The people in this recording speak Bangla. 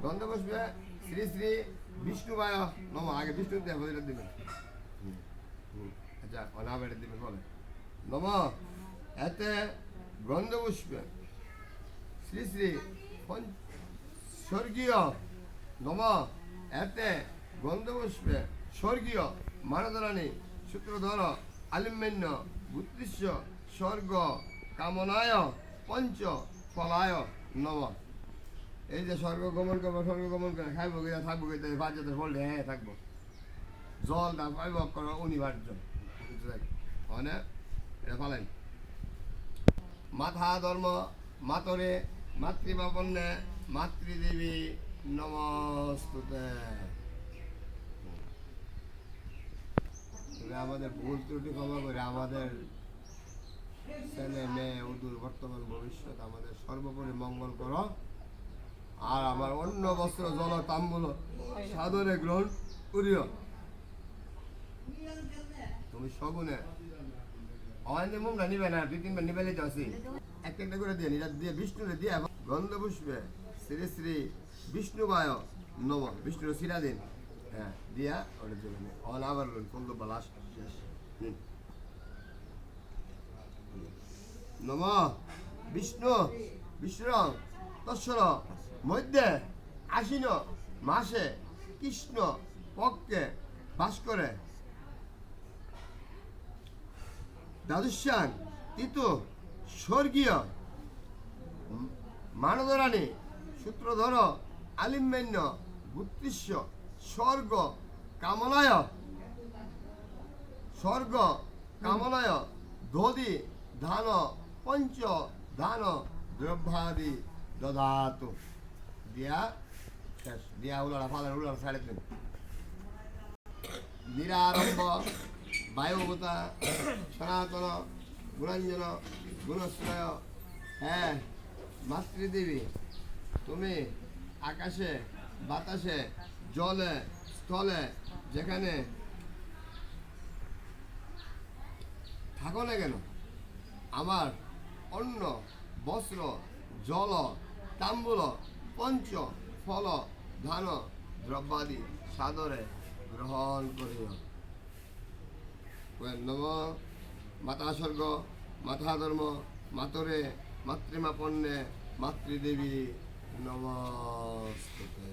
গন্ধপুষ্পে শ্রী শ্রী বিষ্ণুবায় নম। আগে বিষ্ণু দেব দিবেন। আচ্ছা অনাম এটা দিবেন বলে নম। এতে গন্ধপুষ্পে শ্রী শ্রী স্বর্গীয় নম। এতে গন্ধপুষ্পে স্বর্গীয় মানধরাণী সূত্রধর আলিম্যান্য বুদ্ধিশ্য স্বর্গ কামনায় পঞ্চ ফলায় নম। এই যে স্বর্গ গমন করবো, স্বর্গ গমন করে খাইব গিয়ে থাকবো গিয়ে বাচ্চাদের বললে হ্যাঁ থাকবো। জল দা পাইব করা অনিবার্য মানে এটা ফালেন। মাথা ধর্ম মাতরে মাতৃবাপন্যে মাতৃদেবী নমস্তুতে। আমাদের ভুল ত্রুটি ক্ষমা করে আমাদের ছেলে মেয়ে উদূর বর্তমান ভবিষ্যৎ আমাদের সর্বোপরি মঙ্গল করো। আর আমার অন্য বস্ত্র জল তাম্বুল সাদরে গ্রহণ করিও। তুমি সগুনে অনেক মুখটা নিবে না, 2-3 বার নিবে লিতে আসি। একটা করে দিয়ে এটা দিয়ে বিষ্ণুরে দিয়ে গন্ধপুষ্পে শ্রী শ্রী বিষ্ণুবায় নম। বিষ্ণুর শিরা দিন হ্যাঁ দিয়া ওটা জন্য অন আবার কোন লাস্ট শেষ নম। বিষ্ণু বিষ্ণুর তৎসর মধ্যে আশ্বিন মাসে কৃষ্ণ পক্ষে বাস করে দ্বাদশ্যাং তিতু স্বর্গীয় মানধরাণী সূত্রধর আলিম্যান্য বুদ্ধিশ্য স্বর্গ কামনায় দধি ধান পঞ্চ ধান দ্রব্যাদি দধাতু। দিয়া শেষ দিয়া উলাড়া ফালের উলাড়া ছাড়ে দিন। নিরারম্ভ বায়ুভূতা সনাতন গুণাঞ্জন গুণশ্রয়। হ্যাঁ মাতৃদেবী তুমি আকাশে বাতাসে জলে স্থলে যেখানে থাকো না কেন আমার অন্ন বস্ত্র জল তাম্বুল পঞ্চ ফল ধান দ্রব্যাদি সাদরে গ্রহণ করিও। নম। মাতা স্বর্গ মাতা ধর্ম মাতরে মাতৃমাপন্যে মাতৃদেবী নমস্তুতে।